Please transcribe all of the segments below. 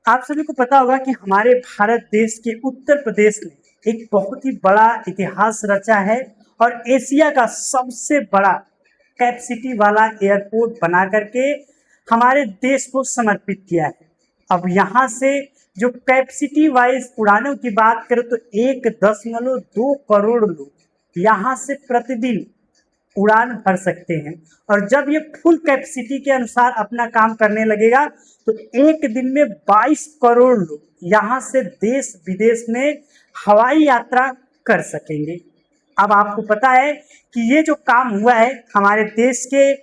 आप सभी को पता होगा कि हमारे भारत देश के उत्तर प्रदेश ने एक बहुत ही बड़ा इतिहास रचा है और एशिया का सबसे बड़ा कैपेसिटी वाला एयरपोर्ट बना करके हमारे देश को समर्पित किया है। अब यहाँ से जो कैपेसिटी वाइज उड़ानों की बात करें तो 1.2 करोड़ लोग यहाँ से प्रतिदिन उड़ान भर सकते हैं। और जब ये फुल कैपेसिटी के अनुसार अपना काम करने लगेगा तो एक दिन में 22 करोड़ लोग यहाँ से देश विदेश में हवाई यात्रा कर सकेंगे। अब आपको पता है कि ये जो काम हुआ है हमारे देश के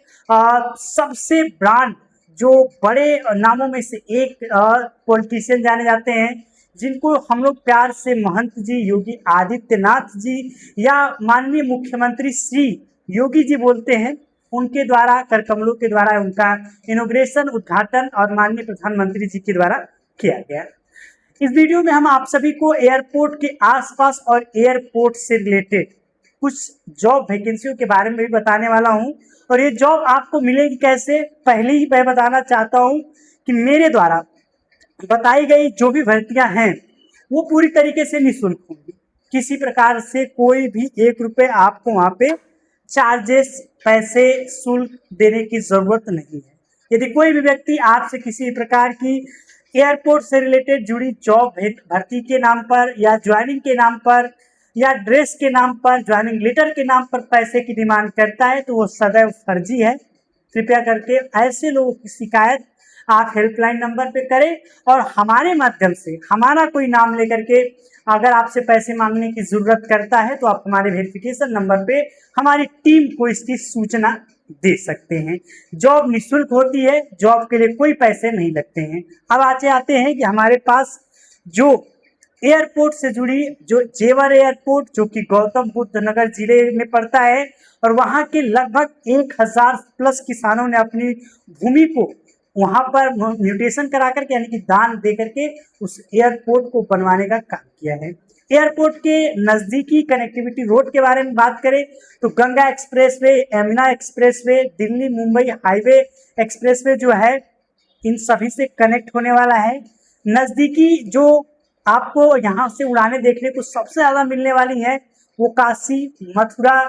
सबसे ब्रांड जो बड़े नामों में से एक पॉलिटिशियन जाने जाते हैं, जिनको हम लोग प्यार से महंत जी, योगी आदित्यनाथ जी या माननीय मुख्यमंत्री श्री योगी जी बोलते हैं, उनके द्वारा कर कमलों के द्वारा उनका इनॉग्रेशन उद्घाटन और माननीय प्रधानमंत्री जी के द्वारा किया गया। इस वीडियो में हम आप सभी को एयरपोर्ट के आसपास और एयरपोर्ट से रिलेटेड कुछ जॉब वैकेंसियों के बारे में भी बताने वाला हूं। और ये जॉब आपको मिलेगी कैसे, पहले ही मैं बताना चाहता हूं कि मेरे द्वारा बताई गई जो भी भर्तियां हैं वो पूरी तरीके से निःशुल्क होंगी। किसी प्रकार से कोई भी 1 रुपये आपको वहां पे चार्जेस पैसे शुल्क देने की जरूरत नहीं है। यदि कोई भी व्यक्ति आपसे किसी प्रकार की एयरपोर्ट से रिलेटेड जुड़ी जॉब भर्ती के नाम पर या ज्वाइनिंग के नाम पर या ड्रेस के नाम पर, ज्वाइनिंग लेटर के नाम पर पैसे की डिमांड करता है तो वो सदैव फर्जी है। कृपया करके ऐसे लोगों की शिकायत आप हेल्पलाइन नंबर पे करें और हमारे माध्यम से हमारा कोई नाम लेकर के अगर आपसे पैसे मांगने की जरूरत करता है तो आप हमारे वेरिफिकेशन नंबर पे हमारी टीम को इसकी सूचना दे सकते हैं। जॉब निःशुल्क होती है, जॉब के लिए कोई पैसे नहीं लगते हैं। अब आते हैं कि हमारे पास जो एयरपोर्ट से जुड़ी जो जेवर एयरपोर्ट जो कि गौतम बुद्ध नगर जिले में पड़ता है और वहां के लगभग 1000 प्लस किसानों ने अपनी भूमि को वहां पर म्यूटेशन करा करके यानी कि दान दे करके उस एयरपोर्ट को बनवाने का काम किया है। एयरपोर्ट के नजदीकी कनेक्टिविटी रोड के बारे में बात करें तो Ganga expressway, Yamuna expressway, Delhi Mumbai highway expressway जो है इन सभी से कनेक्ट होने वाला है। नजदीकी जो आपको यहाँ से उड़ाने देखने को सबसे ज्यादा मिलने वाली है वो काशी, मथुरा,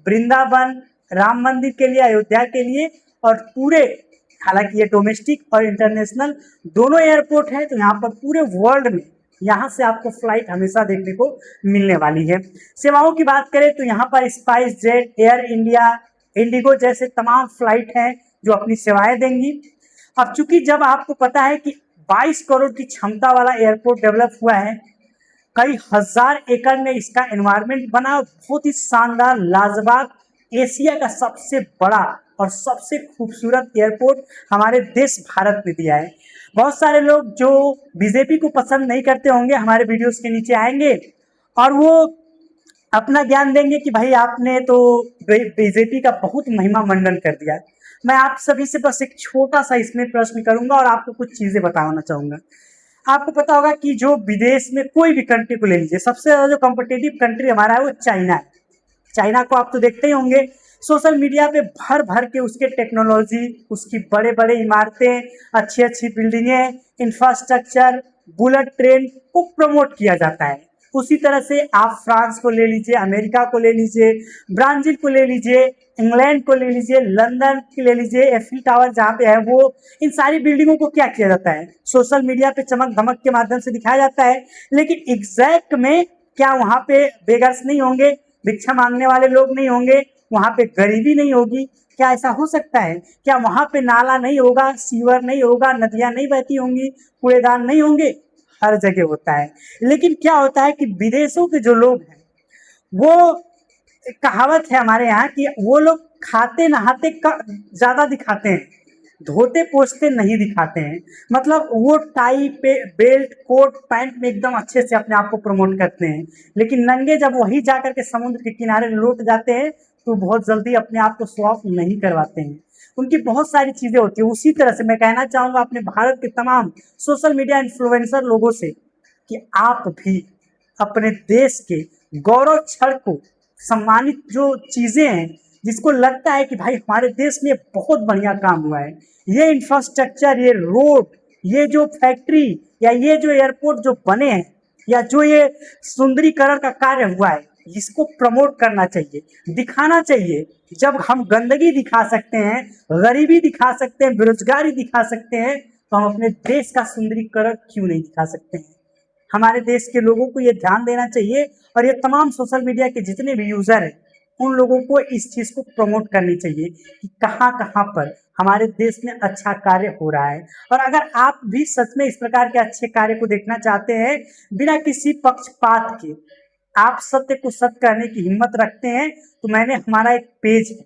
वृंदावन, राम मंदिर के लिए, अयोध्या के लिए और पूरे, हालांकि ये डोमेस्टिक और इंटरनेशनल दोनों एयरपोर्ट है तो यहाँ पर पूरे वर्ल्ड में यहाँ से आपको फ्लाइट हमेशा देखने को मिलने वाली है। सेवाओं की बात करें तो यहाँ पर spice jet, air India, Indigo जैसे तमाम फ्लाइट हैं जो अपनी सेवाएं देंगी। अब चूंकि जब आपको पता है कि 22 करोड़ की क्षमता वाला एयरपोर्ट डेवलप हुआ है, कई हजार एकड़ में इसका एनवायरनमेंट बना, बहुत ही शानदार लाजवाब, एशिया का सबसे बड़ा और सबसे खूबसूरत एयरपोर्ट हमारे देश भारत ने दिया है। बहुत सारे लोग जो बीजेपी को पसंद नहीं करते होंगे हमारे वीडियोस के नीचे आएंगे और वो अपना ज्ञान देंगे कि भाई आपने तो बीजेपी का बहुत महिमा मंडन कर दिया। मैं आप सभी से बस एक छोटा सा इसमें प्रश्न करूंगा और आपको कुछ चीजें बताना चाहूंगा। आपको पता होगा कि जो विदेश में कोई भी कंट्री को ले लीजिए, सबसे ज्यादा जो कॉम्पिटिटिव कंट्री हमारा है वो चाइना है। चाइना को आप तो देखते ही होंगे, सोशल मीडिया पे भर भर के उसके टेक्नोलॉजी, उसकी बड़े बड़े इमारतें, अच्छी अच्छी बिल्डिंगें, इंफ्रास्ट्रक्चर, बुलेट ट्रेन को प्रमोट किया जाता है। उसी तरह से आप फ्रांस को ले लीजिए, अमेरिका को ले लीजिए, ब्राजील को ले लीजिए, इंग्लैंड को ले लीजिए, लंदन को ले लीजिए, एफिल टावर जहाँ पे है वो, इन सारी बिल्डिंगों को क्या किया जाता है, सोशल मीडिया पे चमक धमक के माध्यम से दिखाया जाता है। लेकिन एग्जैक्ट में क्या वहां पे बेगर्स नहीं होंगे, भिक्षा मांगने वाले लोग नहीं होंगे, वहां पे गरीबी नहीं होगी? क्या ऐसा हो सकता है? क्या वहां पे नाला नहीं होगा, सीवर नहीं होगा, नदियां नहीं बहती होंगी, कूड़ेदान नहीं होंगे? हर जगह होता है। लेकिन क्या होता है कि विदेशों के जो लोग हैं वो, कहावत है हमारे यहाँ कि वो लोग खाते नहाते ज्यादा दिखाते हैं, धोते पोछते नहीं दिखाते हैं। मतलब वो टाई पे बेल्ट कोट पैंट में एकदम अच्छे से अपने आप को प्रमोट करते हैं, लेकिन नंगे जब वही जाकर के समुद्र के किनारे लौट जाते हैं तो बहुत जल्दी अपने आप को शो ऑफ नहीं करवाते हैं। उनकी बहुत सारी चीजें होती है। उसी तरह से मैं कहना चाहूंगा अपने भारत के तमाम सोशल मीडिया इन्फ्लुएंसर लोगों से कि आप भी अपने देश के गौरव क्षण को, सम्मानित जो चीजें हैं जिसको लगता है कि भाई हमारे देश में बहुत बढ़िया काम हुआ है, ये इंफ्रास्ट्रक्चर, ये रोड, ये जो फैक्ट्री या ये जो एयरपोर्ट जो बने हैं या जो ये सुंदरीकरण का कार्य हुआ है, इसको प्रमोट करना चाहिए, दिखाना चाहिए। जब हम गंदगी दिखा सकते हैं, गरीबी दिखा सकते हैं, बेरोजगारी दिखा सकते हैं, तो हम अपने देश का सुंदरीकरण क्यों नहीं दिखा सकते हैं? हमारे देश के लोगों को ये ध्यान देना चाहिए और ये तमाम सोशल मीडिया के जितने भी यूजर हैं उन लोगों को इस चीज को प्रमोट करनी चाहिए कि कहाँ कहाँ पर हमारे देश में अच्छा कार्य हो रहा है। और अगर आप भी सच में इस प्रकार के अच्छे कार्य को देखना चाहते हैं बिना किसी पक्षपात के, आप सत्य को सत्य कहने की हिम्मत रखते हैं, तो मैंने हमारा एक पेज है,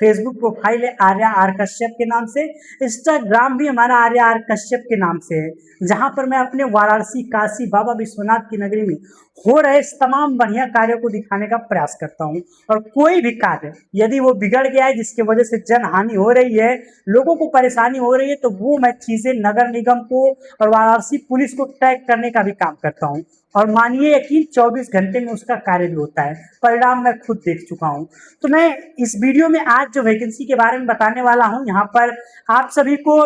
फेसबुक प्रोफाइल है आर्या आर कश्यप के नाम से, इंस्टाग्राम भी हमारा आर्या आर कश्यप के नाम से है, जहां पर मैं अपने वाराणसी, काशी, बाबा विश्वनाथ की नगरी में हो रहे इस तमाम बढ़िया कार्यों को दिखाने का प्रयास करता हूं। और कोई भी कार्य यदि वो बिगड़ गया है, जिसकी वजह से जन हानि हो रही है, लोगों को परेशानी हो रही है, तो वो मैं चीजें नगर निगम को और वाराणसी पुलिस को ट्रैक करने का भी काम करता हूँ। और मानिए यकीन 24 घंटे में उसका कार्य भी होता है, परिणाम मैं खुद देख चुका हूँ। तो मैं इस वीडियो में आज जो वैकेंसी के बारे में बताने वाला हूँ, यहाँ पर आप सभी को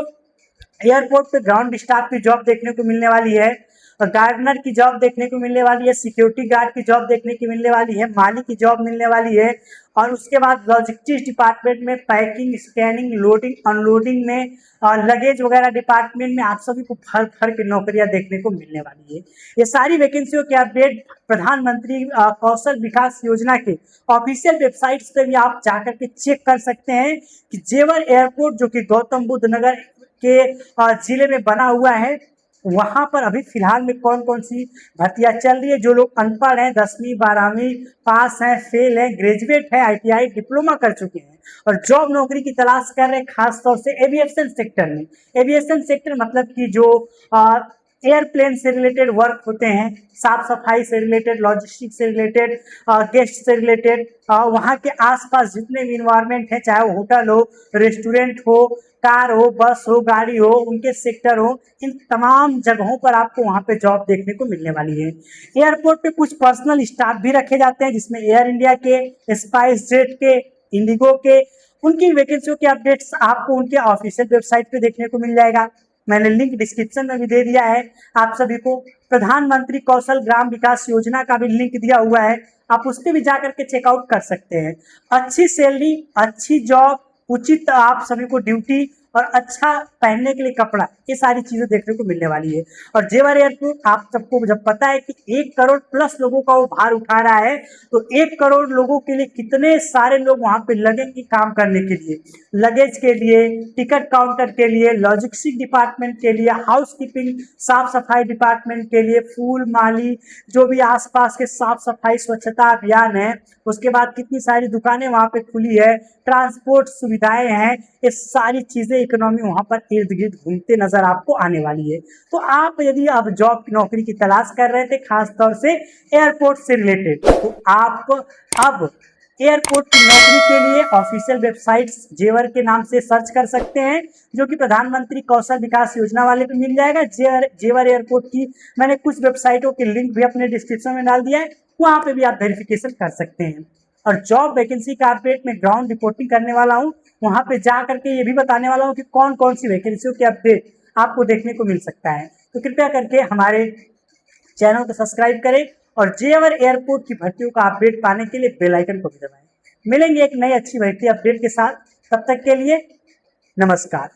एयरपोर्ट पे ग्राउंड स्टाफ की जॉब देखने को मिलने वाली है, और गार्डनर की जॉब देखने को मिलने वाली है, सिक्योरिटी गार्ड की जॉब देखने की मिलने वाली है, माली की जॉब मिलने वाली है, और उसके बाद लॉजिस्टिक्स डिपार्टमेंट में पैकिंग, स्कैनिंग, लोडिंग, अनलोडिंग में और लगेज वगैरह डिपार्टमेंट में आप सभी को भर भर के नौकरियां देखने को मिलने वाली है। ये सारी वैकेंसियों के अपडेट प्रधानमंत्री कौशल विकास योजना के ऑफिशियल वेबसाइट्स पे भी आप जाकर के चेक कर सकते हैं कि जेवर एयरपोर्ट जो कि गौतम बुद्ध नगर के जिले में बना हुआ है, वहां पर अभी फिलहाल में कौन कौन सी भर्तियां चल रही है। जो लोग अनपढ़ हैं, 10वीं 12वीं पास हैं, फेल हैं, ग्रेजुएट है, ITI डिप्लोमा कर चुके हैं और जॉब नौकरी की तलाश कर रहे हैं, खासतौर से एविएशन सेक्टर में। एविएशन सेक्टर मतलब कि जो एयरप्लेन से रिलेटेड वर्क होते हैं, साफ सफाई से रिलेटेड, लॉजिस्टिक्स से रिलेटेड, गेस्ट से रिलेटेड, वहाँ के आसपास जितने भी इन्वायरमेंट है, चाहे वो होटल हो, रेस्टोरेंट हो, कार हो, बस हो, गाड़ी हो, उनके सेक्टर हो, इन तमाम जगहों पर आपको वहाँ पे जॉब देखने को मिलने वाली है। एयरपोर्ट पे कुछ पर्सनल स्टाफ भी रखे जाते हैं, जिसमें एयर इंडिया के, स्पाइस जेट के, इंडिगो के, उनकी वैकेंसियों के अपडेट्स आपको उनके ऑफिशियल वेबसाइट पे देखने को मिल जाएगा। मैंने लिंक डिस्क्रिप्शन में भी दे दिया है आप सभी को। प्रधानमंत्री कौशल ग्राम विकास योजना का भी लिंक दिया हुआ है, आप उस पर भी जाकर के चेकआउट कर सकते हैं। अच्छी सैलरी, अच्छी जॉब, उचित आप सभी को ड्यूटी और अच्छा पहनने के लिए कपड़ा, ये सारी चीजें देखने को मिलने वाली है। और जेवर एयरपोर्ट आप सबको जब पता है कि 1 करोड़ प्लस लोगों का वो भार उठा रहा है, तो 1 करोड़ लोगों के लिए कितने सारे लोग वहां पे लगेंगे काम करने के लिए, लगेज के लिए, टिकट काउंटर के लिए, लॉजिस्टिक डिपार्टमेंट के लिए, हाउस कीपिंग, साफ सफाई डिपार्टमेंट के लिए, फूल माली, जो भी आसपास के साफ सफाई स्वच्छता अभियान है, उसके बाद कितनी सारी दुकानें वहां पे खुली है, ट्रांसपोर्ट सुविधाएं हैं, ये सारी चीजें इकोनॉमी वहां पर इर्द गिर्द घूमते नजर आपको आने वाली है। तो आप यदि अब जॉब की नौकरी की तलाश कर रहे थे, खासतौर से एयरपोर्ट से रिलेटेड, तो आप अब एयरपोर्ट की नौकरी के लिए ऑफिशियल वेबसाइट्स जेवर के नाम से सर्च कर सकते हैं, जो कि प्रधानमंत्री कौशल विकास योजना वाले पे मिल जाएगा। जेवर एयरपोर्ट की मैंने कुछ वेबसाइटों के लिंक भी अपने डिस्क्रिप्शन में डाल दिया है, वहां पे भी आप वेरिफिकेशन कर सकते हैं। और जॉब वैकेंसी का अपडेट में ग्राउंड रिपोर्टिंग करने वाला हूँ, वहां पे जा करके ये भी बताने वाला हूँ कि कौन कौन सी वैकेंसियों के अपडेट आपको देखने को मिल सकता है। तो कृपया करके हमारे चैनल को सब्सक्राइब करें और जेवर एयरपोर्ट की भर्तियों का अपडेट पाने के लिए बेल आइकन को भी दबाएं। मिलेंगे एक नई अच्छी भर्ती अपडेट के साथ, तब तक के लिए नमस्कार।